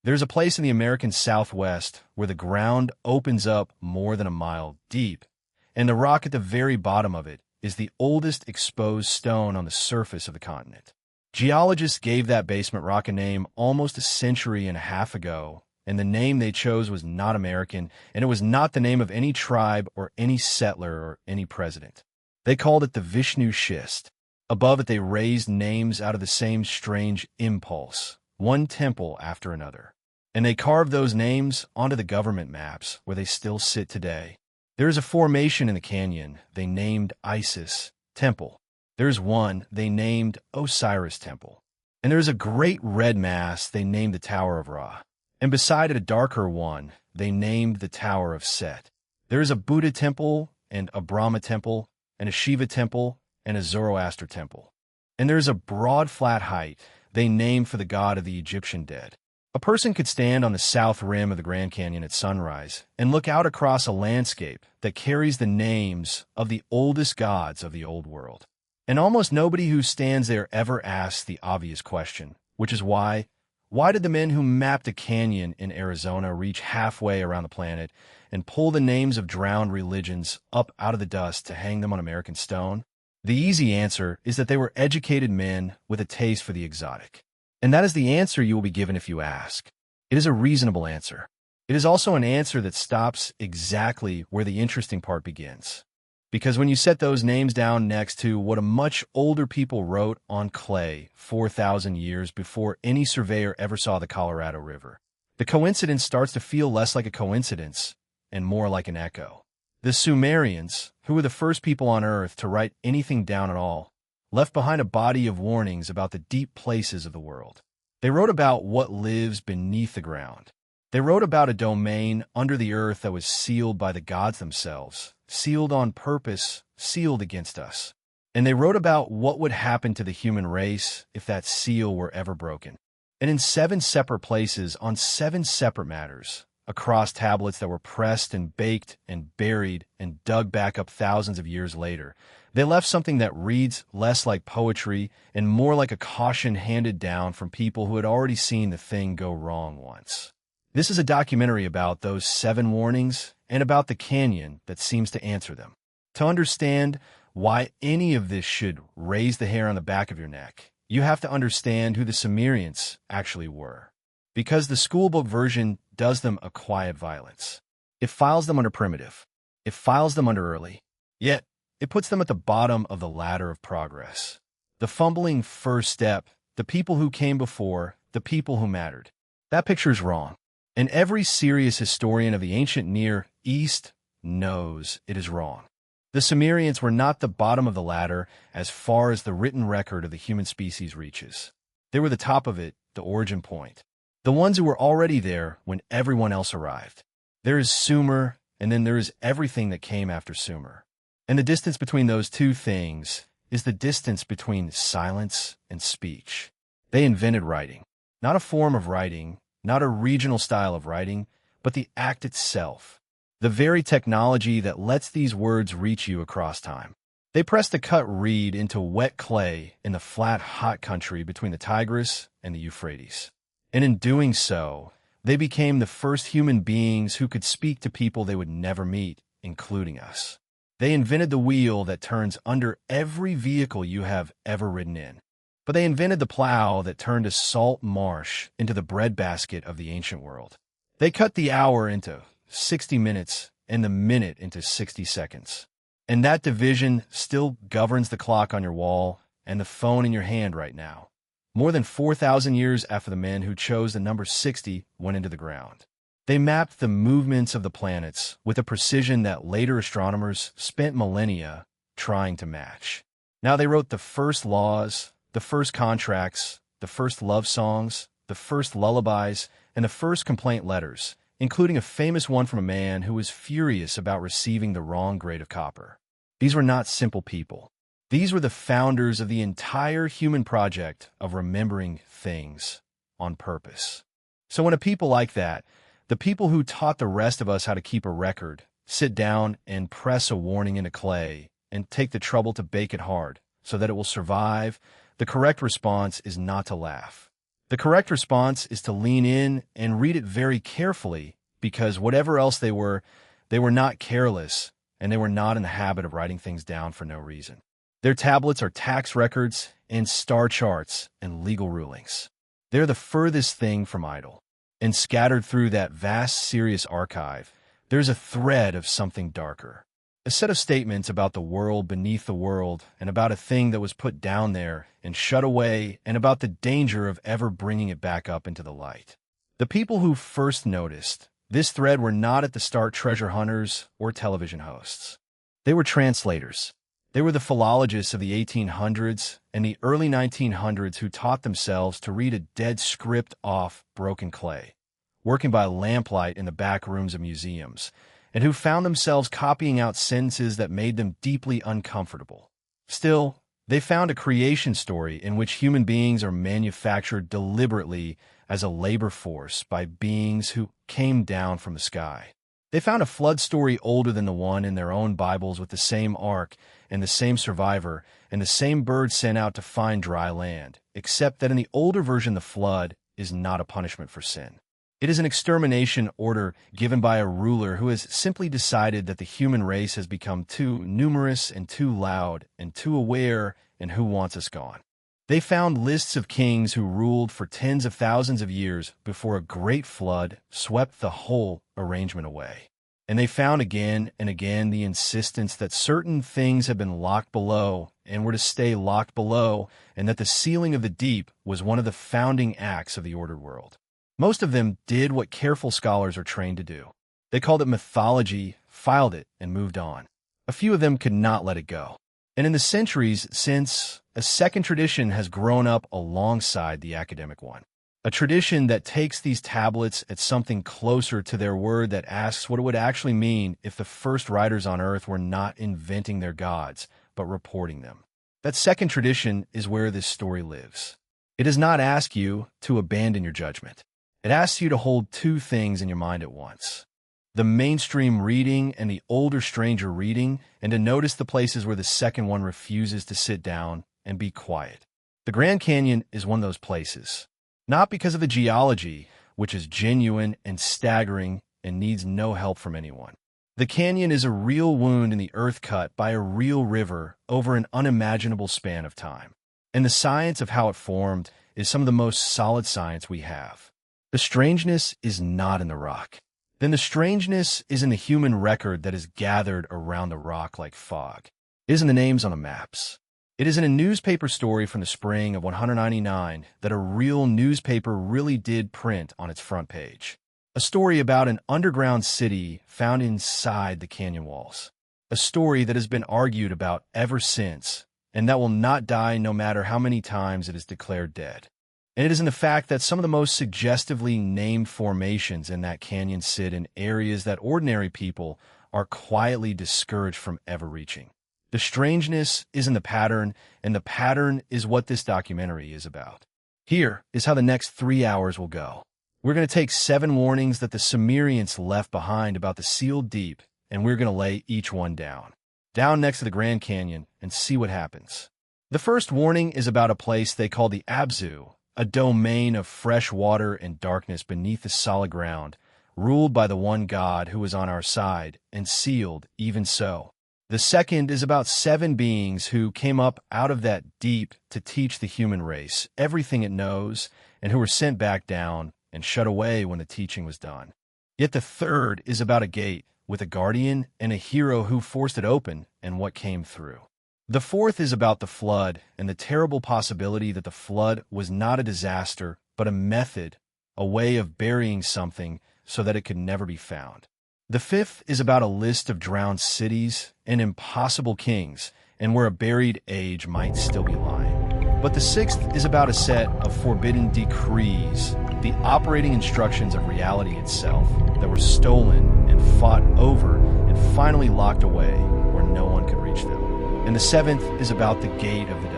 There's a place in the American Southwest where the ground opens up more than a mile deep, and the rock at the very bottom of it is the oldest exposed stone on the surface of the continent. Geologists gave that basement rock a name almost a century and a half ago, and the name they chose was not American, and it was not the name of any tribe or any settler or any president. They called it the Vishnu Schist. Above it they raised names out of the same strange impulse, one temple after another. And they carved those names onto the government maps where they still sit today. There is a formation in the canyon they named Isis Temple. There's one they named Osiris Temple. And there's a great red mass they named the Tower of Ra. And beside it a darker one they named the Tower of Set. There is a Buddha temple and a Brahma temple and a Shiva temple and a Zoroaster temple. And there is a broad flat height they named for the god of the Egyptian dead. A person could stand on the south rim of the Grand Canyon at sunrise and look out across a landscape that carries the names of the oldest gods of the old world. And almost nobody who stands there ever asks the obvious question, which is why did the men who mapped a canyon in Arizona reach halfway around the planet and pull the names of drowned religions up out of the dust to hang them on American stone? The easy answer is that they were educated men with a taste for the exotic. And that is the answer you will be given if you ask. It is a reasonable answer. It is also an answer that stops exactly where the interesting part begins. Because when you set those names down next to what a much older people wrote on clay 4,000 years before any surveyor ever saw the Colorado River, the coincidence starts to feel less like a coincidence and more like an echo. The Sumerians, who were the first people on Earth to write anything down at all, left behind a body of warnings about the deep places of the world. They wrote about what lives beneath the ground. They wrote about a domain under the earth that was sealed by the gods themselves, sealed on purpose, sealed against us. And they wrote about what would happen to the human race if that seal were ever broken. And in 7 separate places, on 7 separate matters, across tablets that were pressed and baked and buried and dug back up thousands of years later, they left something that reads less like poetry and more like a caution handed down from people who had already seen the thing go wrong once. This is a documentary about those 7 warnings and about the canyon that seems to answer them. To understand why any of this should raise the hair on the back of your neck, you have to understand who the Sumerians actually were. Because the schoolbook version does them a quiet violence. It files them under primitive. It files them under early. Yet, it puts them at the bottom of the ladder of progress. The fumbling first step, the people who came before, the people who mattered. That picture is wrong. And every serious historian of the ancient Near East knows it is wrong. The Sumerians were not the bottom of the ladder as far as the written record of the human species reaches. They were the top of it, the origin point. The ones who were already there when everyone else arrived. There is Sumer, and then there is everything that came after Sumer. And the distance between those two things is the distance between silence and speech. They invented writing. Not a form of writing, not a regional style of writing, but the act itself. The very technology that lets these words reach you across time. They pressed a cut reed into wet clay in the flat, hot country between the Tigris and the Euphrates. And in doing so, they became the first human beings who could speak to people they would never meet, including us. They invented the wheel that turns under every vehicle you have ever ridden in. But they invented the plow that turned a salt marsh into the breadbasket of the ancient world. They cut the hour into 60 minutes and the minute into 60 seconds. And that division still governs the clock on your wall and the phone in your hand right now. More than 4,000 years after the men who chose the number 60 went into the ground. They mapped the movements of the planets with a precision that later astronomers spent millennia trying to match. Now they wrote the first laws, the first contracts, the first love songs, the first lullabies, and the first complaint letters, including a famous one from a man who was furious about receiving the wrong grade of copper. These were not simple people. These were the founders of the entire human project of remembering things on purpose. So when a people like that, the people who taught the rest of us how to keep a record, sit down and press a warning into clay and take the trouble to bake it hard so that it will survive, the correct response is not to laugh. The correct response is to lean in and read it very carefully, because whatever else they were not careless, and they were not in the habit of writing things down for no reason. Their tablets are tax records and star charts and legal rulings. They're the furthest thing from idle. And scattered through that vast, serious archive, there's a thread of something darker. A set of statements about the world beneath the world, and about a thing that was put down there and shut away, and about the danger of ever bringing it back up into the light. The people who first noticed this thread were not at the start treasure hunters or television hosts. They were translators. They were the philologists of the 1800s and the early 1900s who taught themselves to read a dead script off broken clay, working by lamplight in the back rooms of museums, and who found themselves copying out sentences that made them deeply uncomfortable. Still, they found a creation story in which human beings are manufactured deliberately as a labor force by beings who came down from the sky. They found a flood story older than the one in their own Bibles, with the same ark and the same survivor and the same bird sent out to find dry land, except that in the older version the flood is not a punishment for sin. It is an extermination order given by a ruler who has simply decided that the human race has become too numerous and too loud and too aware, and who wants us gone. They found lists of kings who ruled for tens of thousands of years before a great flood swept the whole arrangement away. And they found again and again the insistence that certain things had been locked below and were to stay locked below, and that the sealing of the deep was one of the founding acts of the ordered world. Most of them did what careful scholars are trained to do. They called it mythology, filed it, and moved on. A few of them could not let it go. And in the centuries since, a second tradition has grown up alongside the academic one. A tradition that takes these tablets at something closer to their word, that asks what it would actually mean if the first writers on earth were not inventing their gods, but reporting them. That second tradition is where this story lives. It does not ask you to abandon your judgment. It asks you to hold two things in your mind at once: the mainstream reading and the older stranger reading, and to notice the places where the second one refuses to sit down and be quiet. The Grand Canyon is one of those places. Not because of the geology, which is genuine and staggering and needs no help from anyone. The canyon is a real wound in the earth cut by a real river over an unimaginable span of time. And the science of how it formed is some of the most solid science we have. The strangeness is not in the rock. Then the strangeness is in the human record that is gathered around the rock like fog. It is in the names on the maps. It is in a newspaper story from the spring of 199 that a real newspaper really did print on its front page. A story about an underground city found inside the canyon walls. A story that has been argued about ever since, and that will not die no matter how many times it is declared dead. And it is in the fact that some of the most suggestively named formations in that canyon sit in areas that ordinary people are quietly discouraged from ever reaching. The strangeness is in the pattern, and the pattern is what this documentary is about. Here is how the next 3 hours will go. We're going to take 7 warnings that the Sumerians left behind about the sealed deep, and we're going to lay each one down next to the Grand Canyon, and see what happens. The first warning is about a place they call the Abzu, a domain of fresh water and darkness beneath the solid ground, ruled by the one God who is on our side, and sealed even so. The second is about 7 beings who came up out of that deep to teach the human race everything it knows, and who were sent back down and shut away when the teaching was done. Yet the third is about a gate with a guardian and a hero who forced it open and what came through. The fourth is about the flood and the terrible possibility that the flood was not a disaster, but a method, a way of burying something so that it could never be found. The fifth is about a list of drowned cities and impossible kings, and where a buried age might still be lying. But the sixth is about a set of forbidden decrees, the operating instructions of reality itself, that were stolen and fought over and finally locked away where no one could reach them. And the seventh is about the gate of the